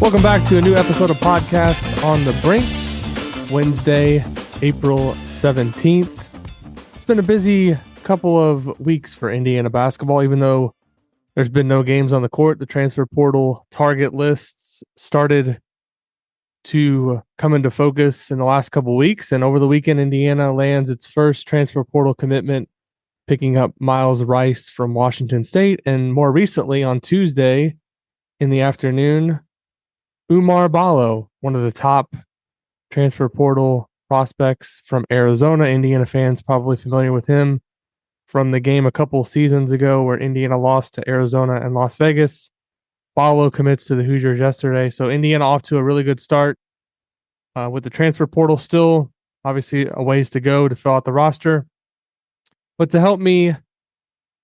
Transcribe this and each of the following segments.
Welcome back to a new episode of Podcast on the Brink, Wednesday, April 17th. It's been a busy couple of weeks for Indiana basketball, even though there's been no games on the court. The transfer portal target lists started to come into focus in the last couple of weeks, and over the weekend, Indiana lands its first transfer portal commitment, picking up Myles Rice from Washington State, and more recently on Tuesday in the afternoon, Oumar Ballo, one of the top transfer portal prospects from Arizona. Indiana fans probably familiar with him from the game a couple seasons ago where Indiana lost to Arizona and Las Vegas. Ballo commits to the Hoosiers yesterday. So Indiana off to a really good start with the transfer portal. Still, obviously, a ways to go to fill out the roster. But to help me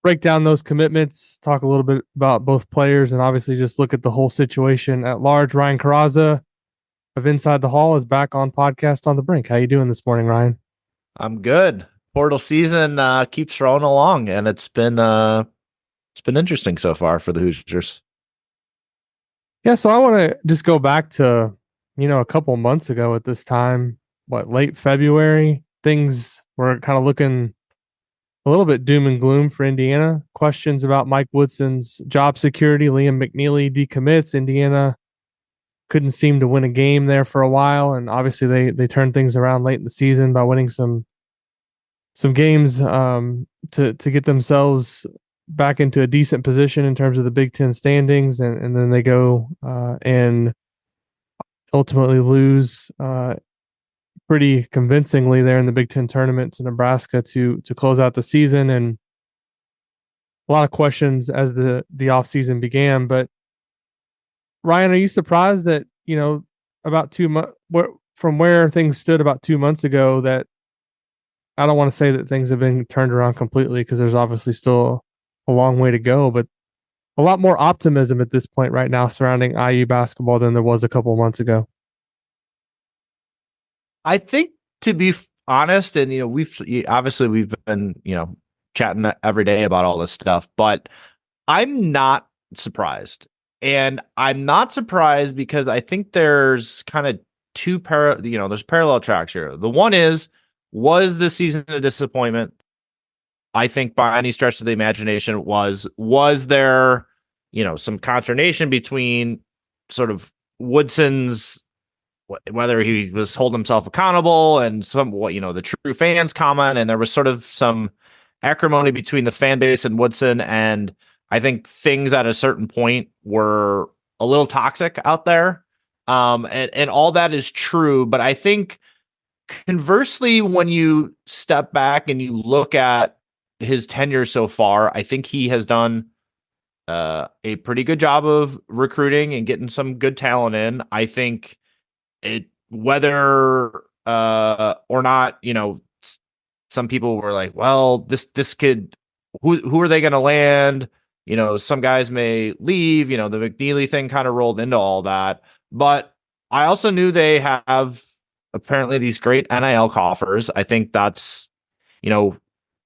break down those commitments, talk a little bit about both players, and obviously just look at the whole situation at large, Ryan Corazza of Inside the Hall is back on Podcast on the Brink. How you doing this morning, Ryan? I'm good. Portal season keeps rolling along, and it's been interesting so far for the Hoosiers. Yeah, so I want to just go back to, a couple months ago at this time, late February, things were kind of looking a little bit doom and gloom for Indiana. Questions about Mike Woodson's job security. Liam McNeely decommits. Indiana couldn't seem to win a game there for a while, and obviously they turned things around late in the season by winning some games to get themselves back into a decent position in terms of the Big Ten standings, and then they go and ultimately lose pretty convincingly there in the Big Ten tournament to Nebraska to close out the season, and a lot of questions as the offseason began. But Ryan, are you surprised that, about 2 months from where things stood about 2 months ago, that I don't want to say that things have been turned around completely, because there's obviously still a long way to go, but a lot more optimism at this point right now surrounding IU basketball than there was a couple of months ago? I think, to be honest, and we've been chatting every day about all this stuff, but I'm not surprised, and I'm not surprised because I think there's kind of there's parallel tracks here. The one was the season a disappointment? I think by any stretch of the imagination was there some consternation between sort of Woodson's, whether he was holding himself accountable, and the true fans comment, and there was sort of some acrimony between the fan base and Woodson, and I think things at a certain point were a little toxic out there, and all that is true. But I think conversely, when you step back and you look at his tenure so far, I think he has done a pretty good job of recruiting and getting some good talent in. I think whether or not, some people were like, well, this kid, who are they going to land? Some guys may leave, the McNeely thing kind of rolled into all that. But I also knew they have apparently these great NIL coffers. I think that's,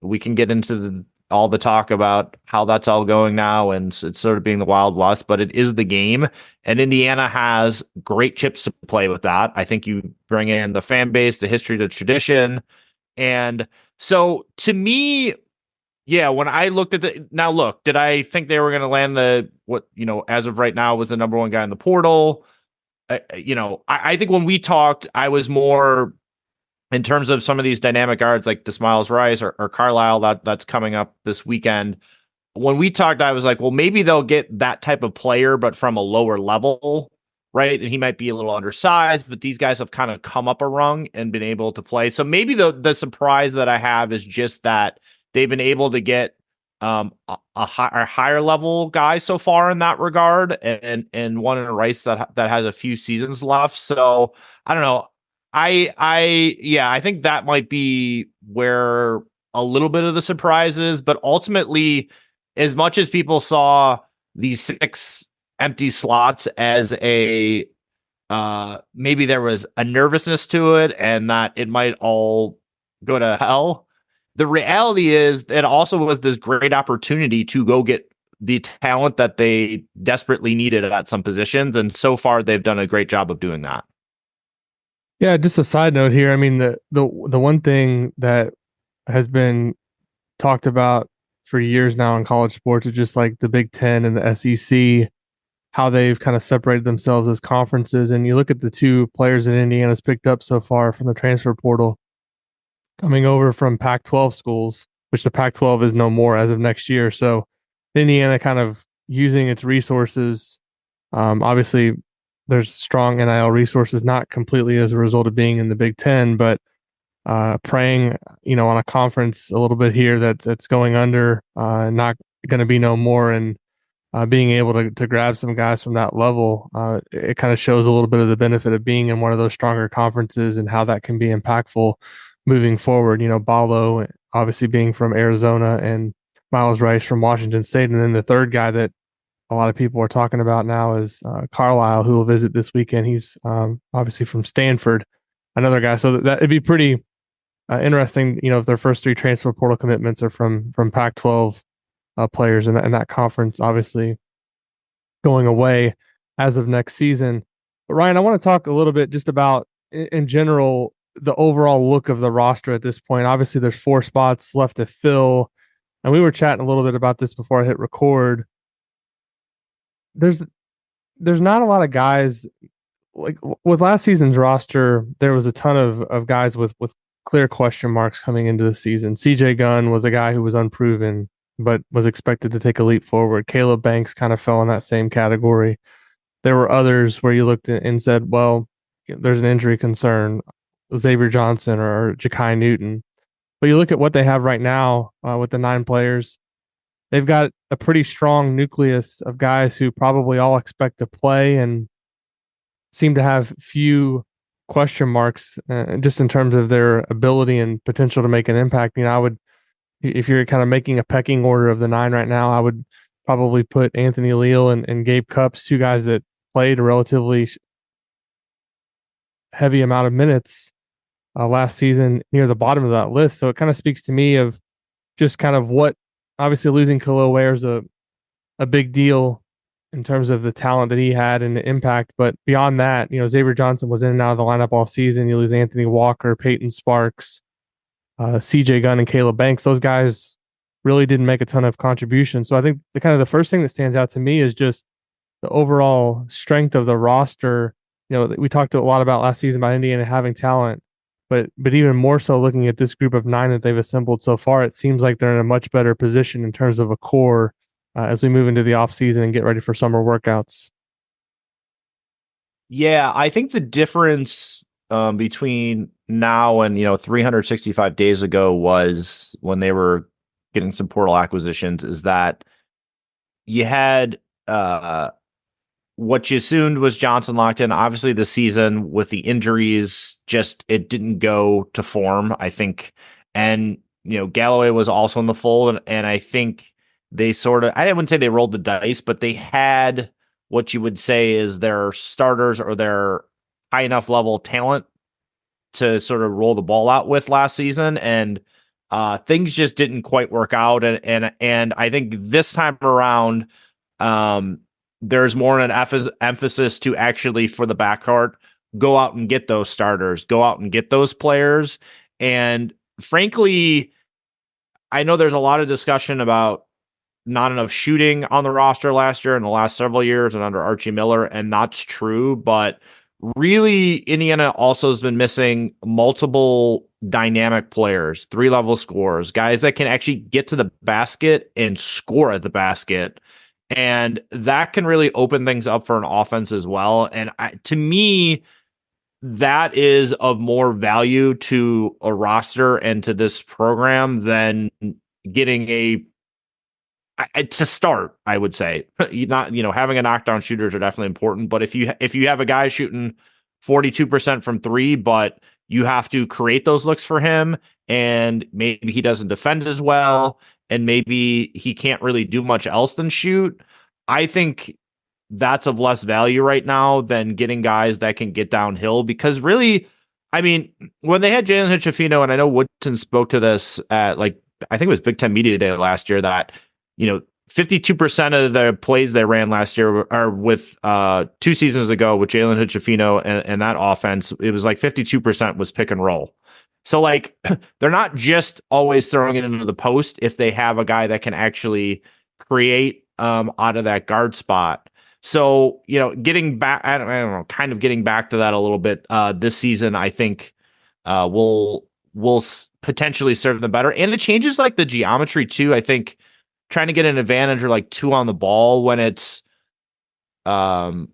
we can get into all the talk about how that's all going now, and it's sort of being the Wild West, but it is the game, and Indiana has great chips to play with that. I think you bring in the fan base, the history, the tradition, and so to me, when I looked at did I think they were going to land as of right now was the number one guy in the portal? I think when we talked, I was more in terms of some of these dynamic guards like this Myles Rice or Carlisle that's coming up this weekend. When we talked, I was like, well, maybe they'll get that type of player, but from a lower level, right? And he might be a little undersized, but these guys have kind of come up a rung and been able to play. So maybe the surprise that I have is just that they've been able to get a higher level guy so far in that regard, and one in a Rice that has a few seasons left. So I don't know. I think that might be where a little bit of the surprise is, but ultimately, as much as people saw these 6 empty slots as a maybe there was a nervousness to it and that it might all go to hell, the reality is it also was this great opportunity to go get the talent that they desperately needed at some positions. And so far, they've done a great job of doing that. Yeah, just a side note here. I mean, the one thing that has been talked about for years now in college sports is just like the Big Ten and the SEC, how they've kind of separated themselves as conferences. And you look at the two players that Indiana's picked up so far from the transfer portal coming over from Pac 12 schools, which the Pac 12 is no more as of next year. So Indiana kind of using its resources. Obviously, there's strong NIL resources, not completely as a result of being in the Big Ten, but preying, on a conference a little bit here that's going under, not going to be no more, and being able to grab some guys from that level, it kind of shows a little bit of the benefit of being in one of those stronger conferences and how that can be impactful moving forward. Ballo obviously being from Arizona and Myles from Washington State, and then the third guy that a lot of people are talking about now is Carlisle, who will visit this weekend. He's obviously from Stanford, another guy. So that it'd be pretty interesting, if their first three transfer portal commitments are from Pac-12 players, and that conference obviously going away as of next season. But Ryan, I want to talk a little bit just about, in general, the overall look of the roster at this point. Obviously, there's 4 spots left to fill, and we were chatting a little bit about this before I hit record. There's not a lot of guys like with last season's roster. There was a ton of guys with clear question marks coming into the season. CJ Gunn was a guy who was unproven, but was expected to take a leap forward. Caleb Banks kind of fell in that same category. There were others where you looked at and said, well, there's an injury concern, Xavier Johnson or Ja'Kai Newton. But you look at what they have right now with the 9 players, they've got a pretty strong nucleus of guys who probably all expect to play and seem to have few question marks just in terms of their ability and potential to make an impact. I would, if you're kind of making a pecking order of the 9 right now, I would probably put Anthony Leal and Gabe Cupps, 2 guys that played a relatively heavy amount of minutes last season, near the bottom of that list. So it kind of speaks to me of just kind of what, obviously losing Khalil Ware is a big deal in terms of the talent that he had and the impact. But beyond that, Xavier Johnson was in and out of the lineup all season. You lose Anthony Walker, Peyton Sparks, CJ Gunn, and Caleb Banks. Those guys really didn't make a ton of contributions. So I think the first thing that stands out to me is just the overall strength of the roster. We talked a lot about last season about Indiana having talent, but even more so looking at this group of 9 that they've assembled so far, it seems like they're in a much better position in terms of a core as we move into the offseason and get ready for summer workouts. Yeah, I think the difference between now and 365 days ago was when they were getting some portal acquisitions, is that you had what you assumed was Johnson locked in. Obviously, the season with the injuries, just it didn't go to form, I think. And Galloway was also in the fold, and I think they sort of, I wouldn't say they rolled the dice, but they had what you would say is their starters or their high enough level talent to sort of roll the ball out with last season. And things just didn't quite work out. And I think this time around, there's more an emphasis to actually, for the backcourt, go out and get those starters, go out and get those players. And frankly, I know there's a lot of discussion about not enough shooting on the roster last year and the last several years and under Archie Miller, and that's true. But really, Indiana also has been missing multiple dynamic players, 3-level scorers, guys that can actually get to the basket and score at the basket. And that can really open things up for an offense as well. And to me, that is of more value to a roster and to this program than getting to start, I would say. Having a knockdown shooters are definitely important, but if you have a guy shooting 42% from 3, but you have to create those looks for him, and maybe he doesn't defend as well, and maybe he can't really do much else than shoot, I think that's of less value right now than getting guys that can get downhill. Because really, I mean, when they had Jalen Hitchafino, and I know Woodson spoke to this at I think it was Big Ten Media Day last year, that 52% of the plays they ran last year are with 2 seasons ago with Jalen Hood-Schifino and that offense. It was like 52% was pick and roll. So like they're not just always throwing it into the post if they have a guy that can actually create out of that guard spot. So, getting back, I don't know, kind of getting back to that a little bit this season, I think will potentially serve them better. And it changes like the geometry too. I think trying to get an advantage or like 2 on the ball when it's, when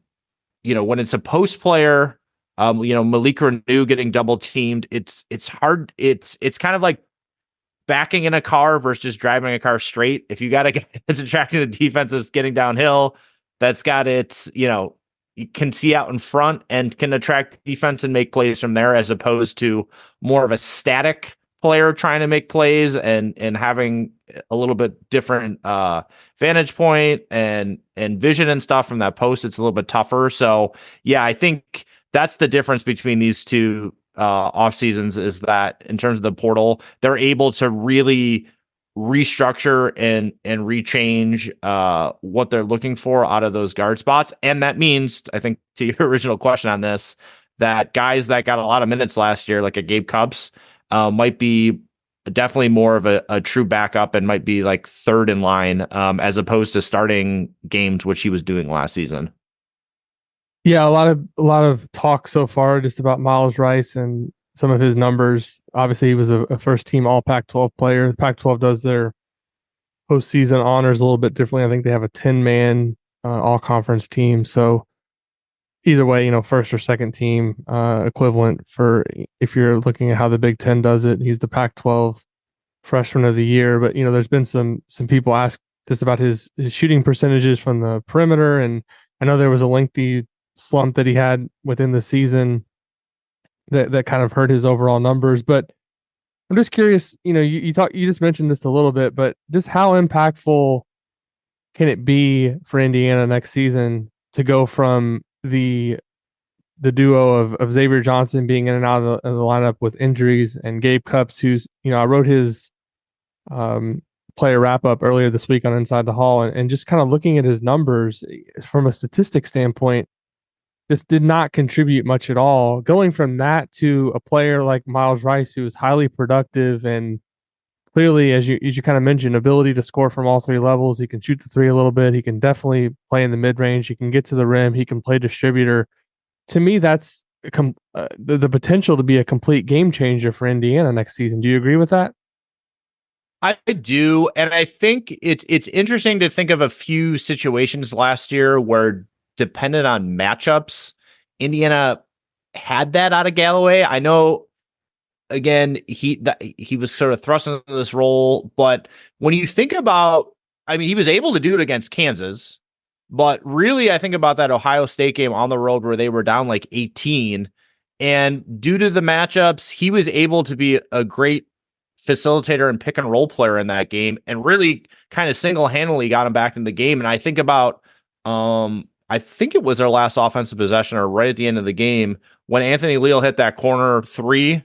it's a post player, Malik Renew getting double teamed. It's hard. It's kind of like backing in a car versus driving a car straight. If you got a guy that's attracting the defense that's getting downhill, that's got its, you can see out in front and can attract defense and make plays from there, as opposed to more of a static player trying to make plays and having a little bit different vantage point and vision and stuff from that post. It's a little bit tougher. So yeah, I think that's the difference between these two off seasons, is that in terms of the portal, they're able to really restructure and rechange what they're looking for out of those guard spots. And that means, I think, to your original question on this, that guys that got a lot of minutes last year, like a Gabe Cupps, might be definitely more of a true backup and might be like third in line, as opposed to starting games, which he was doing last season. Yeah, a lot of talk so far just about Myles Rice and some of his numbers. Obviously, he was a first team All Pac-12 player. The Pac-12 does their postseason honors a little bit differently. I think they have a 10-man all conference team. So either way, first or second team equivalent for if you're looking at how the Big Ten does it. He's the Pac-12 freshman of the year. But there's been some people ask just about his shooting percentages from the perimeter, and I know there was a lengthy slump that he had within the season that kind of hurt his overall numbers. But I'm just curious, you just mentioned this a little bit, but just how impactful can it be for Indiana next season to go from the duo of Xavier Johnson being in and out of the lineup with injuries, and Gabe Cupps, who's, I wrote his player wrap up earlier this week on Inside the Hall, and just kind of looking at his numbers from a statistic standpoint, this did not contribute much at all. Going from that to a player like Myles Rice, who is highly productive and clearly, as you kind of mentioned, ability to score from all 3 levels. He can shoot the 3 a little bit. He can definitely play in the mid range. He can get to the rim. He can play distributor. To me, that's the potential to be a complete game changer for Indiana next season. Do you agree with that? I do, and I think it's interesting to think of a few situations last year where, dependent on matchups, Indiana had that out of Galloway. I know, again, he was sort of thrust into this role, but when you think about, he was able to do it against Kansas, but really I think about that Ohio State game on the road where they were down like 18, and due to the matchups, he was able to be a great facilitator and pick and roll player in that game, and really kind of single-handedly got him back in the game. And I think about, I think it was our last offensive possession or right at the end of the game when Anthony Leal hit that corner 3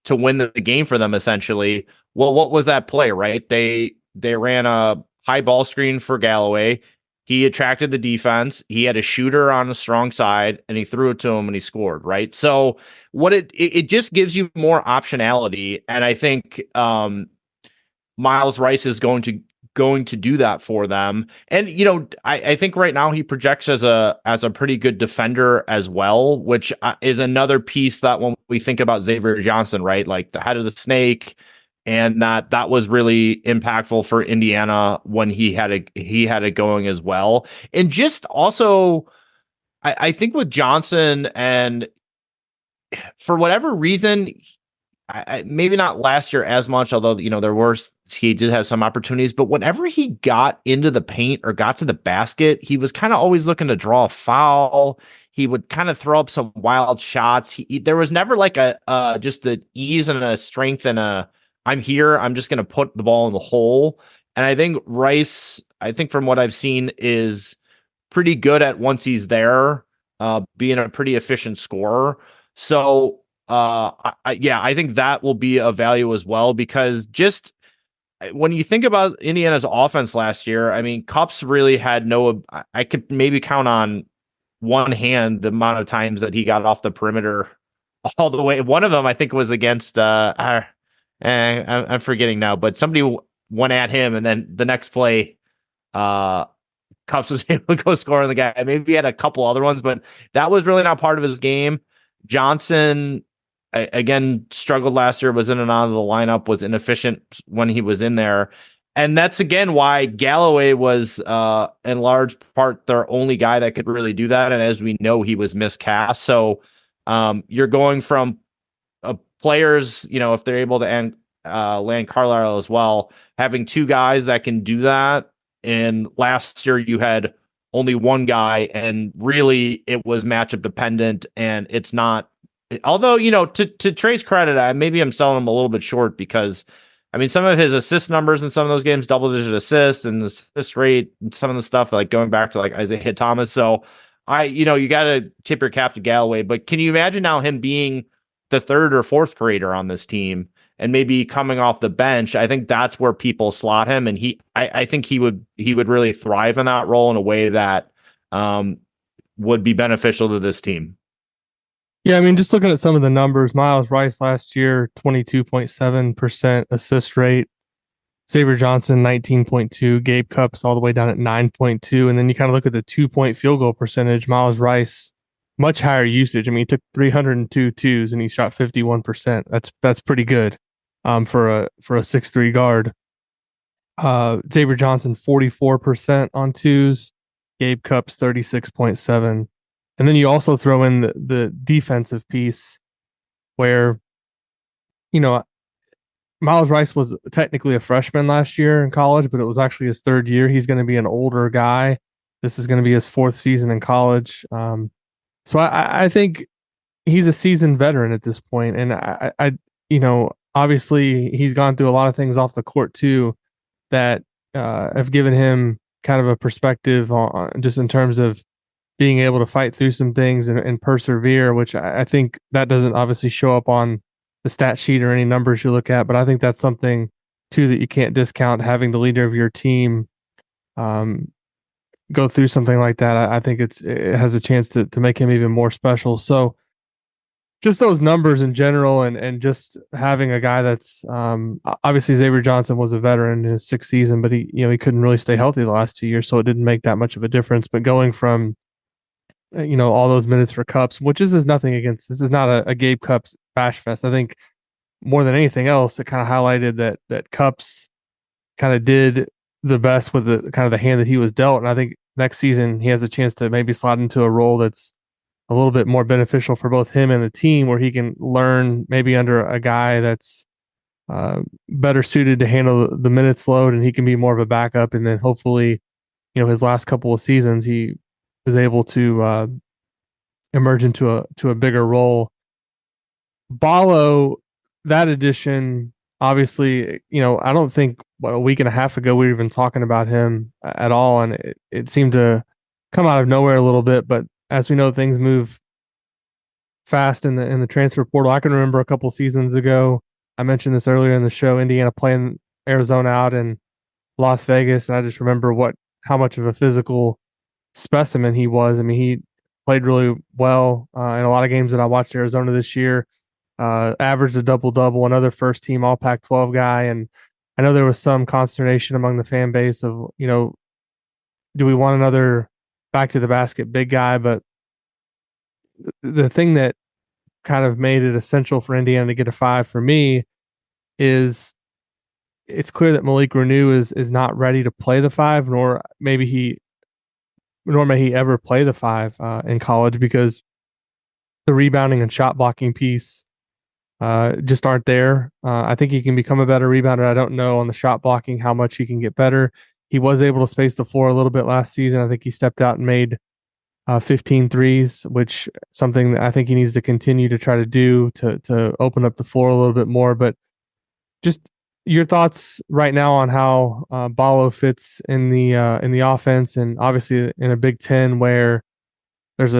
to win the game for them, essentially. Well, what was that play, right? They ran a high ball screen for Galloway. He attracted the defense. He had a shooter on the strong side, and he threw it to him, and he scored, right? So what it just gives you more optionality, and I think Myles Rice is going to do that for them. And I think right now he projects as a pretty good defender as well, which is another piece that when we think about Xavier Johnson, right, like the head of the snake, and that was really impactful for Indiana when he had it going as well. And just also, I think with Johnson, and for whatever reason, maybe not last year as much, although he did have some opportunities, but whenever he got into the paint or got to the basket, he was kind of always looking to draw a foul. He would kind of throw up some wild shots. There was never like just the ease and a strength and I'm here, I'm just going to put the ball in the hole. And I think Rice, from what I've seen, is pretty good at, once he's there, being a pretty efficient scorer. So I think that will be a value as well, because just when you think about Indiana's offense last year, I mean, Cupps really had no. I could maybe count on one hand the amount of times that he got off the perimeter all the way. One of them, I think, was against. I'm forgetting now, but somebody went at him, and then the next play, Cupps was able to go score on the guy. Maybe he had a couple other ones, but that was really not part of his game. Johnson, again, struggled last year, was in and out of the lineup, was inefficient when he was in there. And that's, again, why Galloway was, in large part, their only guy that could really do that. And as we know, he was miscast. So you're going from players, if they're able to land Carlisle as well, having two guys that can do that. And last year you had only one guy, and really it was matchup dependent. And it's not, although, to Trey's credit, maybe I'm selling him a little bit short, because I mean, some of his assist numbers in some of those games, double-digit assists and the assist rate, and some of the stuff like going back to like Isaiah Thomas. So you got to tip your cap to Galloway. But can you imagine now him being the third or fourth creator on this team and maybe coming off the bench? I think that's where people slot him, and I think he would really thrive in that role in a way that would be beneficial to this team. Yeah, I mean, just looking at some of the numbers, Myles Rice last year, 22.7% assist rate. Xavier Johnson, 19.2. Gabe Cupps all the way down at 9.2. And then you kind of look at the 2-point field goal percentage. Myles Rice, much higher usage. I mean, he took 302 twos and he shot 51%. That's pretty good for a 6'3" guard. Xavier Johnson, 44% on twos. Gabe Cupps, 36.7. And then you also throw in the defensive piece where, Myles Rice was technically a freshman last year in college, but it was actually his third year. He's going to be an older guy. This is going to be his fourth season in college. So I think he's a seasoned veteran at this point. And I obviously he's gone through a lot of things off the court too that have given him kind of a perspective on just in terms of being able to fight through some things and persevere, which I think that doesn't obviously show up on the stat sheet or any numbers you look at, but I think that's something too that you can't discount, having the leader of your team go through something like that. I think it has a chance to make him even more special. So just those numbers in general, and just having a guy that's obviously Xavier Johnson was a veteran in his sixth season, but he couldn't really stay healthy the last 2 years, so it didn't make that much of a difference. But going from all those minutes for Cupps, which is nothing against, this is not a Gabe Cupps bash fest. I think more than anything else, it kind of highlighted that Cupps kind of did the best with the kind of the hand that he was dealt. And I think next season he has a chance to maybe slot into a role that's a little bit more beneficial for both him and the team, where he can learn maybe under a guy that's better suited to handle the minutes load, and he can be more of a backup. And then hopefully, his last couple of seasons, he was able to emerge into a bigger role. Ballo, that addition, obviously, I don't think a week and a half ago we were even talking about him at all, and it seemed to come out of nowhere a little bit. But as we know, things move fast in the transfer portal. I can remember a couple seasons ago, I mentioned this earlier in the show, Indiana playing Arizona out in Las Vegas, and I just remember how much of a physical specimen he was. I mean, he played really well in a lot of games that I watched Arizona this year. Averaged a double-double, another first-team All Pac-12 guy, and I know there was some consternation among the fan base of, do we want another back-to-the-basket big guy? But the thing that kind of made it essential for Indiana to get a 5 for me is it's clear that Malik Renew is not ready to play the 5, nor may he ever play the 5 in college, because the rebounding and shot blocking piece just aren't there. I think he can become a better rebounder. I don't know on the shot blocking how much he can get better. He was able to space the floor a little bit last season. I think he stepped out and made 15 threes, which something that I think he needs to continue to try to do to open up the floor a little bit more. But just your thoughts right now on how Ballo fits in the offense, and obviously in a Big Ten where there's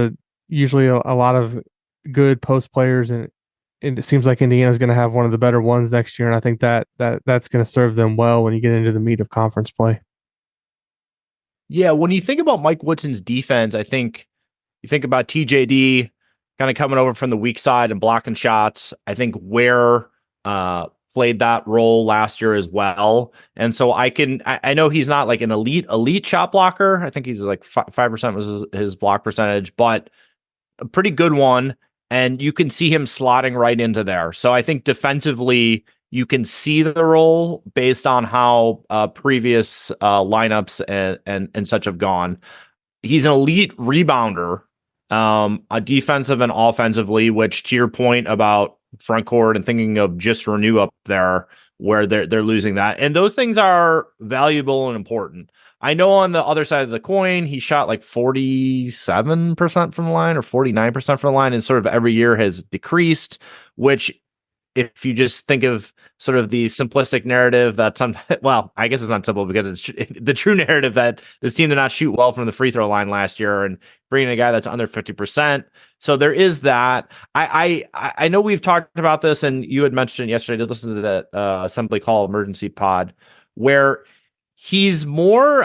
usually a lot of good post players it seems like Indiana's going to have one of the better ones next year, and I think that's going to serve them well when you get into the meat of conference play. Yeah, when you think about Mike Woodson's defense, I think you think about TJD kind of coming over from the weak side and blocking shots. I think Ware played that role last year as well. And so I know he's not like an elite shot blocker. I think he's like 5% was his block percentage, but a pretty good one. And you can see him slotting right into there. So I think defensively, you can see the role based on how previous lineups and such have gone. He's an elite rebounder, a defensive and offensively, which to your point about front court and thinking of just Renew up there where they're losing that. And those things are valuable and important. I know on the other side of the coin, he shot like 47% from the line or 49% from the line, and sort of every year has decreased, which if you just think of sort of the simplistic narrative that well, I guess it's not simple because it's the true narrative that this team did not shoot well from the free throw line last year and bringing a guy that's under 50%. So there is that. I know we've talked about this and you had mentioned yesterday to listen to the Assembly Call emergency pod where he's more,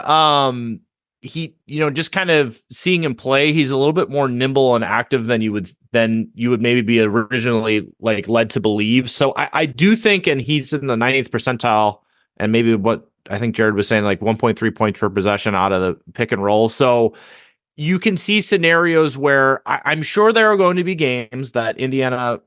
just kind of seeing him play, he's a little bit more nimble and active than you would maybe be originally like led to believe. So I do think, and he's in the 90th percentile, and maybe what I think Jared was saying, like 1.3 points per possession out of the pick and roll. So you can see scenarios where I'm sure there are going to be games that Indiana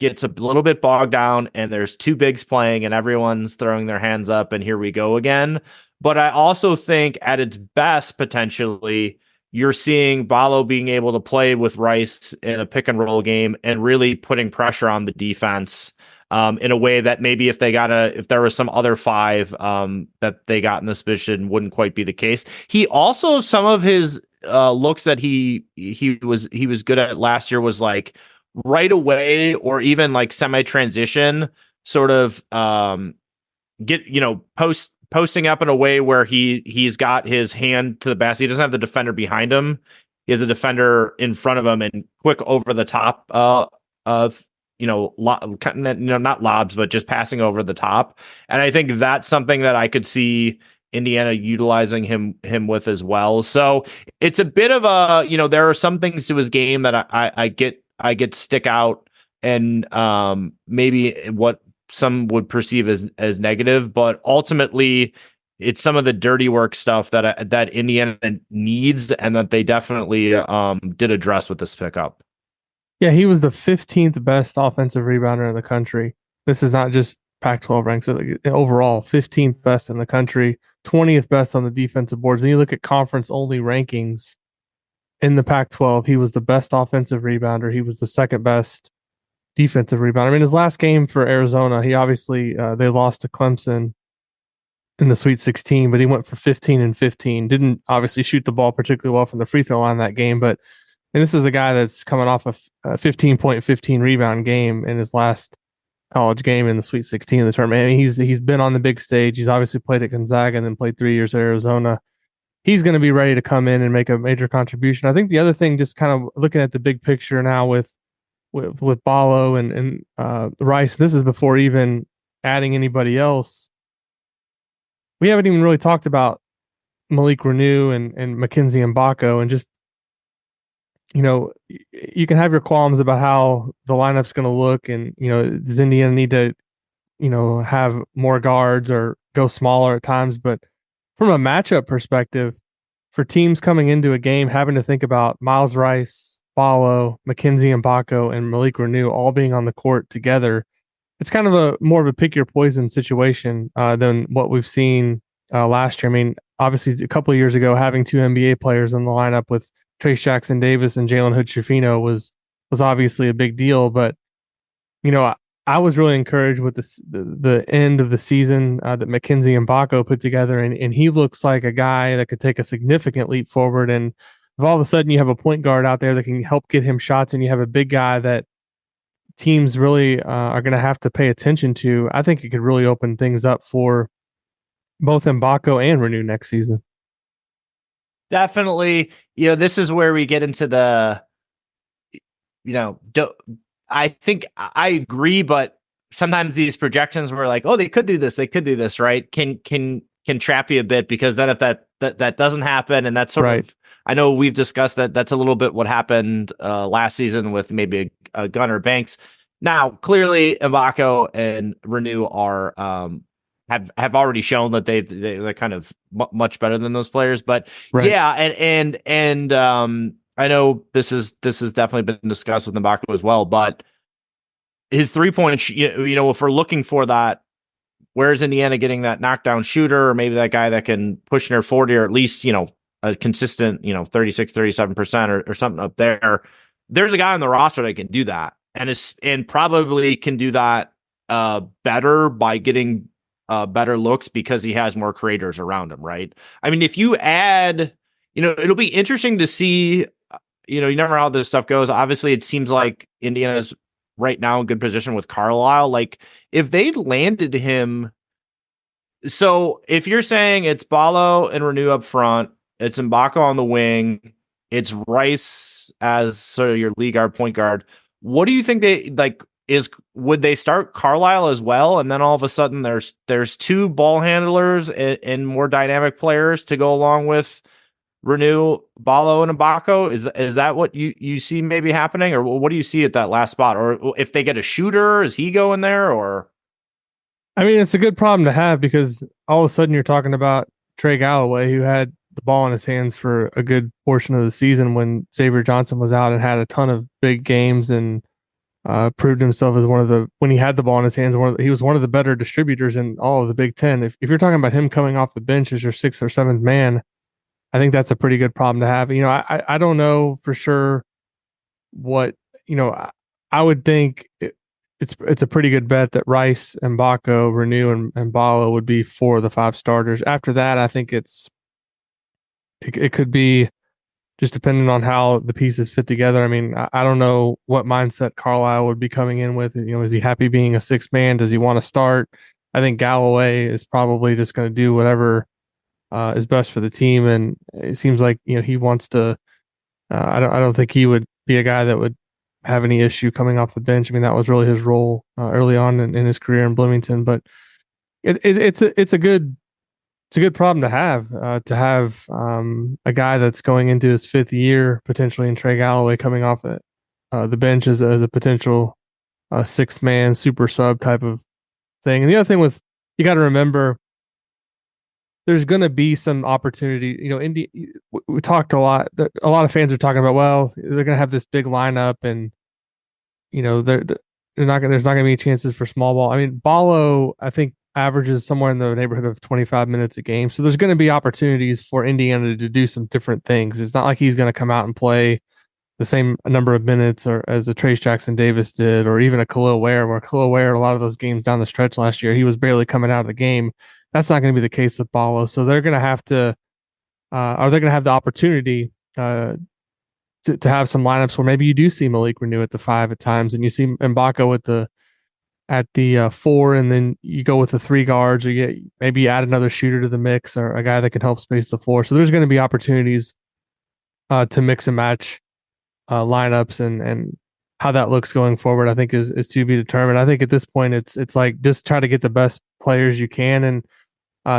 gets a little bit bogged down and there's two bigs playing and everyone's throwing their hands up and here we go again. But I also think at its best, potentially, you're seeing Ballo being able to play with Rice in a pick and roll game and really putting pressure on the defense in a way that maybe if there was some other five that they got in this position wouldn't quite be the case. He also, some of his looks that he was good at last year was like right away or even like semi-transition sort of posting up in a way where he's got his hand to the basket. He doesn't have the defender behind him. He has a defender in front of him and quick over the top of not lobs, but just passing over the top. And I think that's something that I could see Indiana utilizing him with as well. So it's a bit of a, there are some things to his game that I get stick out and maybe what some would perceive as negative, but ultimately it's some of the dirty work stuff that Indiana needs and that they definitely did address with this pickup. Yeah, he was the 15th best offensive rebounder in the country. This is not just Pac-12 ranks, so overall 15th best in the country, 20th best on the defensive boards. And you look at conference only rankings in the Pac-12, he was the best offensive rebounder. He was the second best defensive rebounder. I mean, his last game for Arizona, he obviously they lost to Clemson in the Sweet 16, but he went for 15 and 15. Didn't obviously shoot the ball particularly well from the free throw line that game, but and this is a guy that's coming off a 15.15 rebound game in his last college game in the Sweet 16 of the tournament. I mean, he's been on the big stage. He's obviously played at Gonzaga and then played 3 years at Arizona. He's going to be ready to come in and make a major contribution. I think the other thing, just kind of looking at the big picture now with Ballo and Rice, this is before even adding anybody else. We haven't even really talked about Malik Renew and Mackenzie Mbako, and just, you can have your qualms about how the lineup's going to look, and does Indiana need to have more guards or go smaller at times, but from a matchup perspective, for teams coming into a game having to think about Myles Rice, Ballo, Mackenzie Mbako, and Malik Renew all being on the court together, it's kind of a more of a pick your poison situation than what we've seen last year. I mean, obviously a couple of years ago, having two NBA players in the lineup with Trace Jackson Davis and Jalen Hood-Schifino was obviously a big deal, but I was really encouraged with the end of the season that Mackenzie Mbako put together, and he looks like a guy that could take a significant leap forward. And if all of a sudden you have a point guard out there that can help get him shots, and you have a big guy that teams really are going to have to pay attention to, I think it could really open things up for both Mbako and Renew next season. Definitely. This is where we get into the, I think I agree, but sometimes these projections were like, oh, they could do this, right? Can trap you a bit, because then if that doesn't happen, and that's sort Right. of, I know we've discussed that that's a little bit what happened last season with maybe a Gunnar Banks. Now, clearly, Mbako and Renew are have already shown that they're kind of much better than those players. But Right. yeah, and I know this is definitely been discussed with Mbako as well, but his 3-point, you know, if we're looking for that, where's Indiana getting that knockdown shooter, or maybe that guy that can push near 40, or at least, you know, a consistent, you know, 36, 37% or something up there. There's a guy on the roster that can do that, and probably can do that better by getting better looks, because he has more creators around him, right? I mean, if you add, you know, it'll be interesting to see, you know, you never know how this stuff goes. Obviously, it seems like Indiana's right now in good position with Carlisle. Like, if they landed him, so if you're saying it's Ballo and Renew up front, it's Mbaka on the wing, it's Rice as sort of your lead guard, point guard, what do you think they like? Would they start Carlisle as well, and then all of a sudden there's two ball handlers and more dynamic players to go along with Renew, Ballo, and Mbako? Is that what you see maybe happening, or what do you see at that last spot? Or if they get a shooter, is he going there? Or I mean, it's a good problem to have, because all of a sudden you're talking about Trey Galloway, who had the ball in his hands for a good portion of the season when Xavier Johnson was out, and had a ton of big games, and proved himself as when he had the ball in his hands, he was one of the better distributors in all of the Big Ten. If you're talking about him coming off the bench as your sixth or seventh man, I think that's a pretty good problem to have. You know, I don't know for sure what, you know, I would think it's a pretty good bet that Rice and Mbako, Renew, and Ballo would be 4 of the 5 starters. After that, I think it could be just depending on how the pieces fit together. I mean, I don't know what mindset Carlisle would be coming in with. You know, is he happy being a 6th man? Does he want to start? I think Galloway is probably just going to do whatever is best for the team, and it seems like, you know, he wants to. I don't think he would be a guy that would have any issue coming off the bench. I mean, that was really his role early on in his career in Bloomington. But it's a good problem to have a guy that's going into his 5th year potentially, in Trey Galloway, coming off the bench as a potential 6th man super sub type of thing. And the other thing you got to remember, there's going to be some opportunity. You know, we talked a lot. A lot of fans are talking about, well, they're going to have this big lineup, and you know, there's not going to be chances for small ball. I mean, Ballo, I think, averages somewhere in the neighborhood of 25 minutes a game. So there's going to be opportunities for Indiana to do some different things. It's not like he's going to come out and play the same number of minutes or as a Trace Jackson Davis did, or even a Khalil Ware, where Khalil Ware, a lot of those games down the stretch last year, he was barely coming out of the game. That's not going to be the case with Ballo. So they're going to have to, are they going to have the opportunity to have some lineups where maybe you do see Malik Renew at the 5 at times, and you see Mbako at the 4, and then you go with the 3 guards, or maybe add another shooter to the mix, or a guy that can help space the floor. So there's going to be opportunities to mix and match lineups, and how that looks going forward, I think is to be determined. I think at this point it's like, just try to get the best players you can, and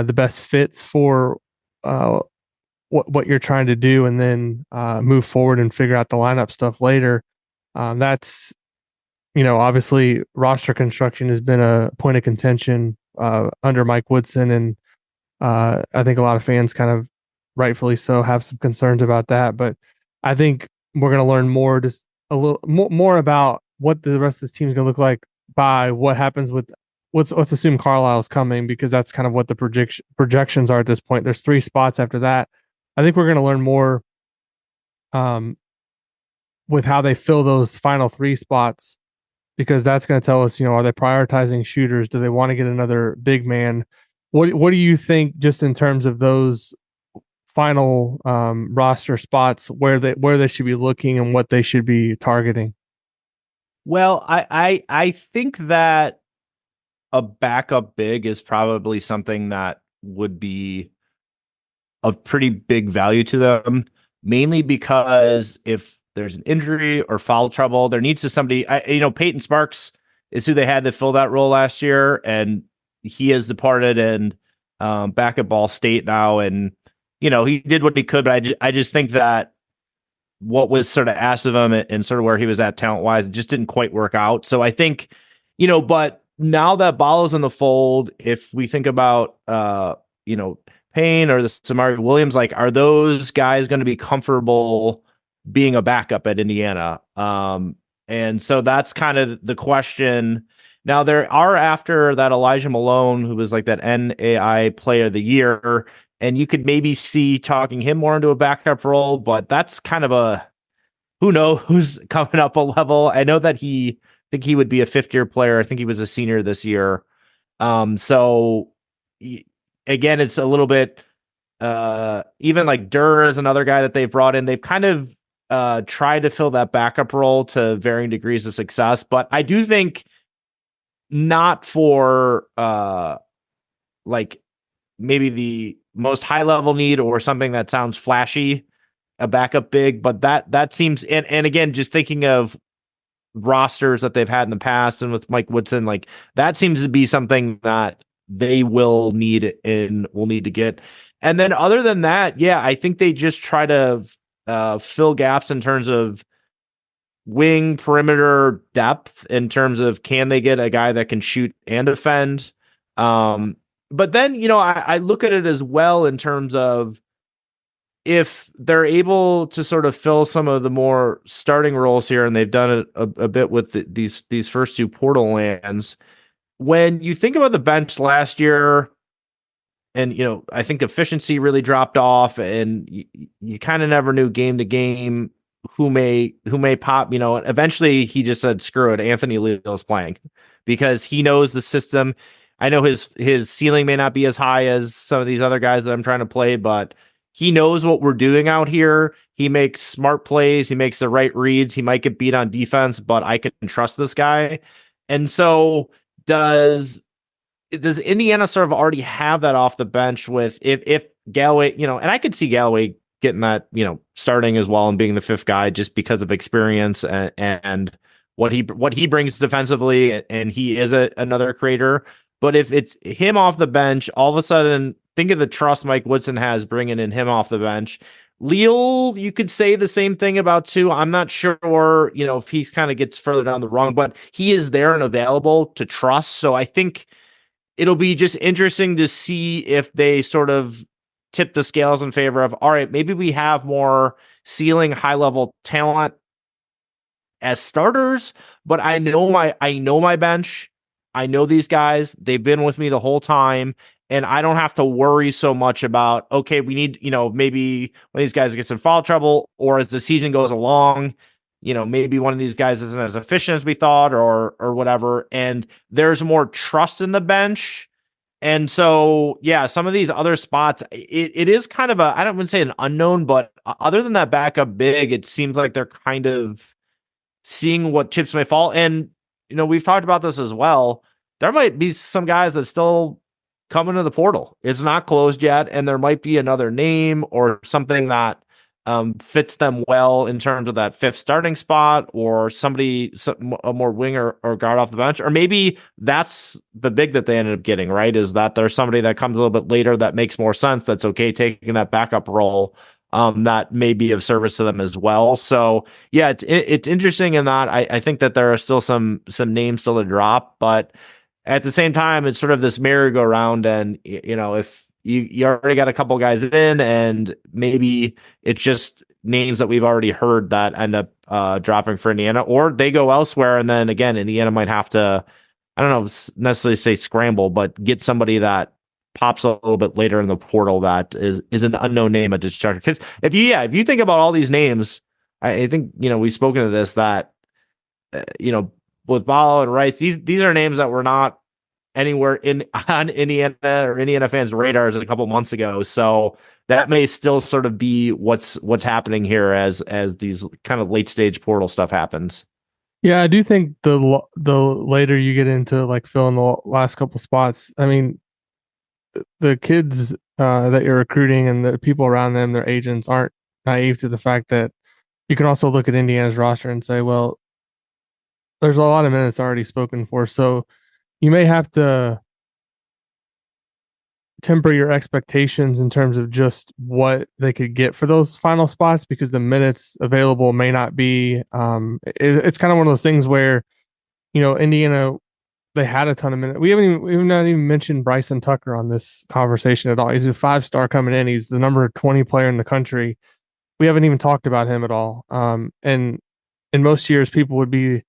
the best fits for what you're trying to do, and then move forward and figure out the lineup stuff later. That's, you know, obviously roster construction has been a point of contention under Mike Woodson, and I think a lot of fans, kind of rightfully so, have some concerns about that. But I think we're going to learn more, just a little more about what the rest of this team is going to look like by what happens with let's assume Carlisle's coming, because that's kind of what the projections are at this point. There's 3 spots after that. I think we're going to learn more with how they fill those final 3 spots, because that's going to tell us, you know, are they prioritizing shooters? Do they want to get another big man? What do you think, just in terms of those final roster spots, where they should be looking and what they should be targeting? Well, I think that a backup big is probably something that would be of pretty big value to them, mainly because if there's an injury or foul trouble. There needs to somebody, Peyton Sparks is who they had to fill that role last year, and he has departed and back at Ball State now. And, he did what he could, but I just think that what was sort of asked of him and sort of where he was at talent wise, it just didn't quite work out. So I think, but now that Ballo's in the fold, if we think about, Payne or the Samari Williams, like, are those guys going to be comfortable being a backup at Indiana? And so that's kind of the question. Now there are, after that, Elijah Malone, who was like that NAI player of the year, and you could maybe see talking him more into a backup role, but that's kind of who knows who's coming up a level. I know that I think he would be a fifth-year player. I think he was a senior this year. So again, it's a little bit, even like Durr is another guy that they've brought in. They've kind of tried to fill that backup role to varying degrees of success, but I do think not for like maybe the most high level need or something that sounds flashy, a backup big, but that seems, and again, just thinking of rosters that they've had in the past and with Mike Woodson, like that seems to be something that they will need and will need to get. And then other than that, yeah, I think they just try to fill gaps in terms of wing perimeter depth, in terms of can they get a guy that can shoot and defend. But then, I look at it as well in terms of if they're able to sort of fill some of the more starting roles here, and they've done it a bit with these first two portal lands. When you think about the bench last year, and, I think efficiency really dropped off, and you kind of never knew game to game who may pop, and eventually he just said, screw it, Anthony Leo's playing, because he knows the system. I know his ceiling may not be as high as some of these other guys that I'm trying to play, but he knows what we're doing out here. He makes smart plays. He makes the right reads. He might get beat on defense, but I can trust this guy. And so does Indiana sort of already have that off the bench with if Galloway, and I could see Galloway getting that, starting as well and being the fifth guy just because of experience and what he brings defensively, and he is another creator. But if it's him off the bench, all of a sudden, think of the trust Mike Woodson has bringing in him off the bench. Leal, you could say the same thing about too. I'm not sure, if he's kind of gets further down the rung, but he is there and available to trust. So I think it'll be just interesting to see if they sort of tip the scales in favor of, all right, maybe we have more ceiling, high level talent as starters, but I know my bench. I know these guys, they've been with me the whole time, and I don't have to worry so much about, okay, we need, maybe when these guys get in foul trouble, or as the season goes along, maybe one of these guys isn't as efficient as we thought, or whatever. And there's more trust in the bench. And so, yeah, some of these other spots, it is kind of I don't want to say an unknown, but other than that backup big, it seems like they're kind of seeing what chips may fall. And, we've talked about this as well. There might be some guys that still come into the portal. It's not closed yet, and there might be another name or something that fits them well in terms of that fifth starting spot, or a more winger or guard off the bench. Or maybe that's the big that they ended up getting, right? Is that there's somebody that comes a little bit later that makes more sense, that's okay taking that backup role, that may be of service to them as well. So yeah, it's interesting in that I think that there are still some names still to drop, but at the same time, it's sort of this merry-go-round, and if you already got a couple guys in, and maybe it's just names that we've already heard that end up dropping for Indiana, or they go elsewhere, and then again, Indiana might have to, I don't know if necessarily say scramble, but get somebody that pops a little bit later in the portal that is an unknown name at this juncture. Because if you think about all these names, I think we've spoken to this, that with Ballo and Rice, these are names that were not anywhere on Indiana or Indiana fans' radars a couple months ago. So that may still sort of be what's happening here as these kind of late stage portal stuff happens. Yeah, I do think the later you get into like filling the last couple spots, I mean, the kids that you're recruiting and the people around them, their agents, aren't naive to the fact that you can also look at Indiana's roster and say, well, there's a lot of minutes already spoken for. So you may have to temper your expectations in terms of just what they could get for those final spots because the minutes available may not be. It's kind of one of those things where, Indiana, they had a ton of minutes. We've not even mentioned Bryson Tucker on this conversation at all. He's a 5-star coming in. He's the number 20 player in the country. We haven't even talked about him at all. And in most years, people would be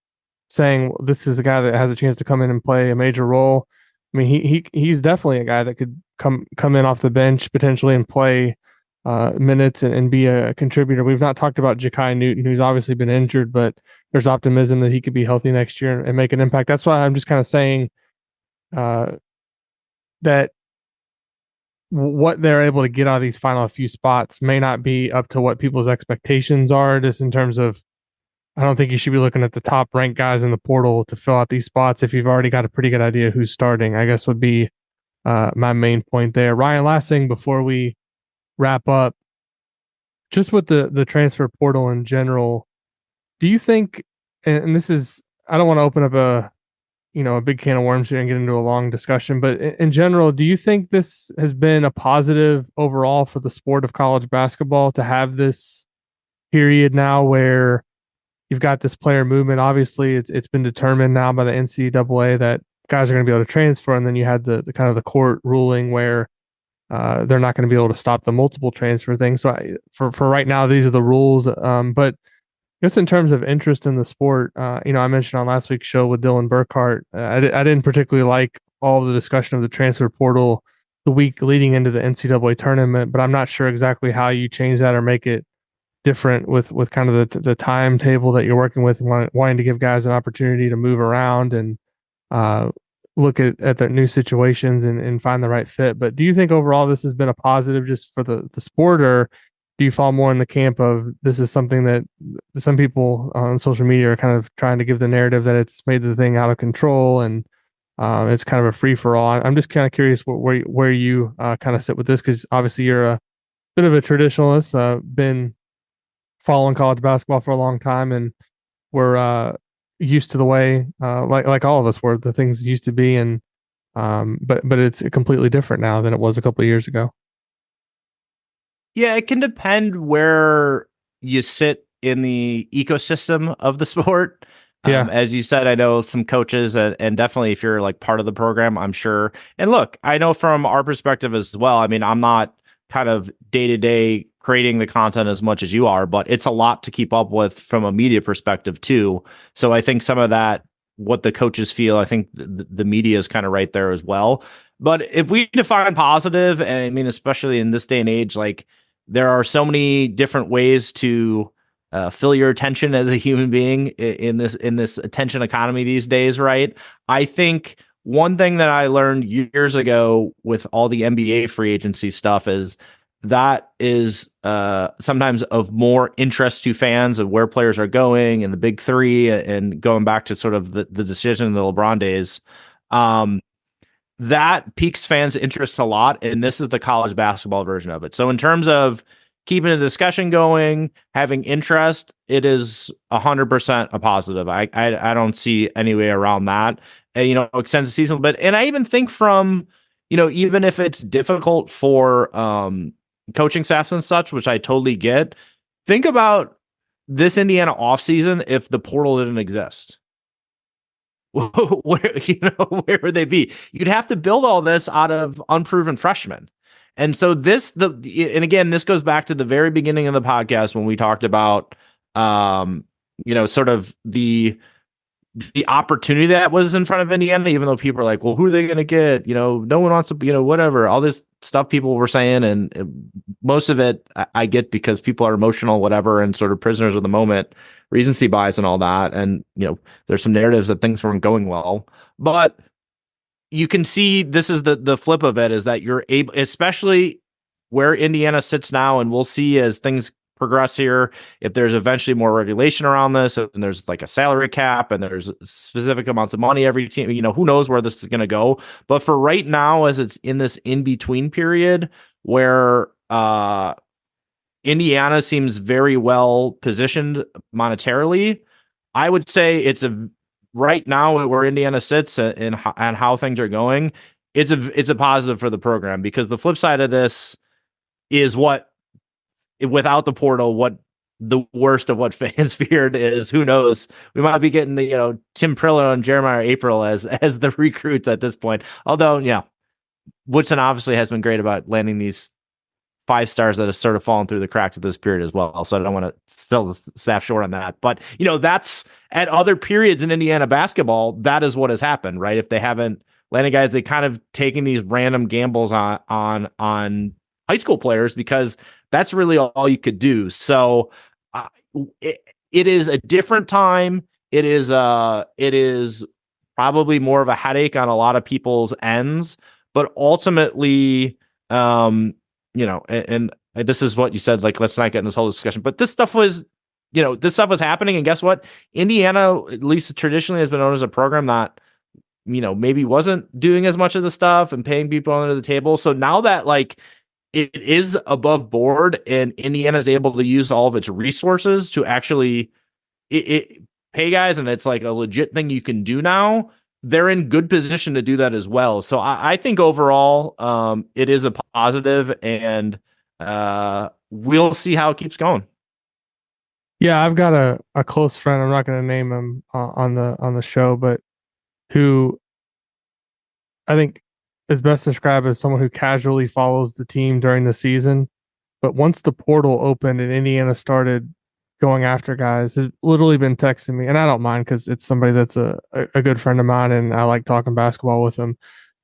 saying, well, this is a guy that has a chance to come in and play a major role. I mean, he's definitely a guy that could come in off the bench potentially and play minutes and be a contributor. We've not talked about Ja'Kai Newton, who's obviously been injured, but there's optimism that he could be healthy next year and make an impact. That's why I'm just kind of saying that what they're able to get out of these final few spots may not be up to what people's expectations are, just in terms of, I don't think you should be looking at the top ranked guys in the portal to fill out these spots if you've already got a pretty good idea who's starting, I guess would be my main point there. Ryan, last thing before we wrap up, just with the transfer portal in general, do you think, and this is, I don't want to open up a big can of worms here and get into a long discussion, but in general, do you think this has been a positive overall for the sport of college basketball to have this period now where you've got this player movement? Obviously, it's been determined now by the NCAA that guys are going to be able to transfer, and then you had the kind of the court ruling where they're not going to be able to stop the multiple transfer thing. So for right now, these are the rules. But just in terms of interest in the sport, I mentioned on last week's show with Dylan Burkhart, I didn't particularly like all of the discussion of the transfer portal the week leading into the NCAA tournament, but I'm not sure exactly how you change that or make it different with kind of the timetable that you're working with, wanting to give guys an opportunity to move around and look at their new situations and find the right fit. But do you think overall this has been a positive just for the sport, or do you fall more in the camp of this is something that some people on social media are kind of trying to give the narrative that it's made the thing out of control and it's kind of a free for all? I'm just kind of curious where you kind of sit with this, because obviously you're a bit of a traditionalist, been following college basketball for a long time, and we're used to the way, like all of us were, the things used to be, and but it's completely different now than it was a couple of years ago. Yeah, it can depend where you sit in the ecosystem of the sport. Yeah. As you said, I know some coaches and definitely if you're like part of the program, I'm sure. And look, I know from our perspective as well. I mean, I'm not kind of day to day creating the content as much as you are, but it's a lot to keep up with from a media perspective too. So I think some of that, what the coaches feel, I think the media is kind of right there as well. But if we define positive, and I mean, especially in this day and age, like there are so many different ways to fill your attention as a human being in this attention economy these days, right? I think one thing that I learned years ago with all the NBA free agency stuff is that is sometimes of more interest to fans of where players are going and the big three, and going back to sort of the decision in the LeBron days. That piques fans' interest a lot, and this is the college basketball version of it. So in terms of keeping a discussion going, having interest, it is 100% a positive. I don't see any way around that. And, extends the season a bit. And I even think from, even if it's difficult for coaching staffs and such, which I totally get, think about this Indiana offseason if the portal didn't exist. Where would they be? You'd have to build all this out of unproven freshmen. And so and again, this goes back to the very beginning of the podcast when we talked about, sort of the opportunity that was in front of Indiana, even though people are like, well, who are they going to get? No one wants to, whatever, all this stuff people were saying. And most of it I get because people are emotional, whatever, and sort of prisoners of the moment, recency bias and all that. And, there's some narratives that things weren't going well, but you can see this is the flip of it, is that you're able, especially where Indiana sits now, and we'll see as things progress here, if there's eventually more regulation around this, and there's like a salary cap and there's specific amounts of money every team, who knows where this is going to go. But for right now, as it's in this in-between period where Indiana seems very well positioned monetarily. I would say right now where Indiana sits and how things are going, it's a positive for the program, because the flip side of this is without the portal, what the worst of what fans feared is, who knows, we might be getting the Tim Prillo and Jeremiah April as the recruits at this point. Although Woodson obviously has been great about landing these 5 stars that have sort of fallen through the cracks of this period as well. So I don't want to sell the staff short on that. But, that's at other periods in Indiana basketball, that is what has happened, right? If they haven't landed guys, they kind of taking these random gambles on high school players, because that's really all you could do. So it is a different time. It is probably more of a headache on a lot of people's ends, but ultimately, and this is what you said, like, let's not get in this whole discussion, but this stuff was happening. And guess what? Indiana, at least traditionally, has been known as a program that, maybe wasn't doing as much of the stuff and paying people under the table. So now that it is above board and Indiana is able to use all of its resources to actually pay guys, and it's like a legit thing you can do now, they're in good position to do that as well. So I think overall, it is a positive, and we'll see how it keeps going. Yeah, I've got a close friend. I'm not going to name him on the show, but who I think is best described as someone who casually follows the team during the season. But once the portal opened and Indiana started going after guys, has literally been texting me, and I don't mind because it's somebody that's a good friend of mine and I like talking basketball with him,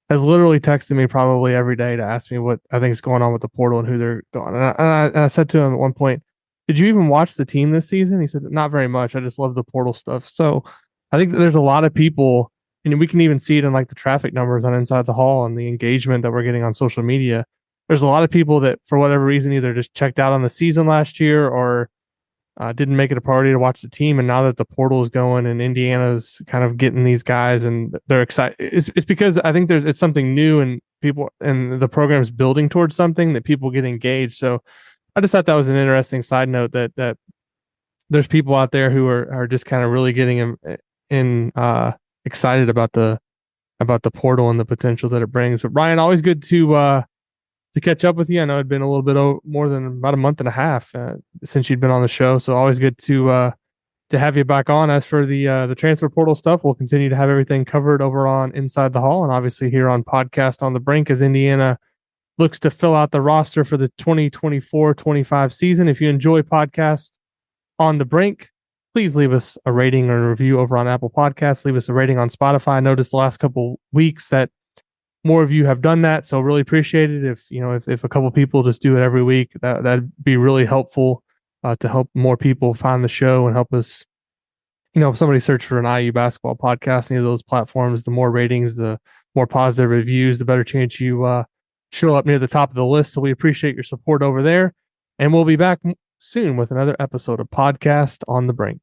has literally texted me probably every day to ask me what I think is going on with the portal and who they're going. And I said to him at one point, did you even watch the team this season? He said, not very much. I just love the portal stuff. So I think that there's a lot of people, and we can even see it in like the traffic numbers on Inside the Hall and the engagement that we're getting on social media. There's a lot of people that, for whatever reason, either just checked out on the season last year or didn't make it a priority to watch the team. And now that the portal is going and Indiana's kind of getting these guys and they're excited, it's because I think it's something new and people and the program is building towards something that people get engaged. So I just thought that was an interesting side note that there's people out there who are just kind of really getting excited about the portal and the potential that it brings. But Ryan, always good to catch up with you. I know it'd been a little bit more than about a month and a half since you'd been on the show. So always good to have you back on. As for the transfer portal stuff, we'll continue to have everything covered over on Inside the Hall and obviously here on Podcast on the Brink as Indiana looks to fill out the roster for the 2024-25 season. If you enjoy Podcast on the Brink, please leave us a rating or a review over on Apple Podcasts. Leave us a rating on Spotify. I noticed the last couple weeks that more of you have done that, so really appreciate it. If a couple people just do it every week, that'd be really helpful to help more people find the show and help us. If somebody search for an IU basketball podcast, any of those platforms, the more ratings, the more positive reviews, the better chance you show up near the top of the list. So we appreciate your support over there, and we'll be back soon with another episode of Podcast on the Brink.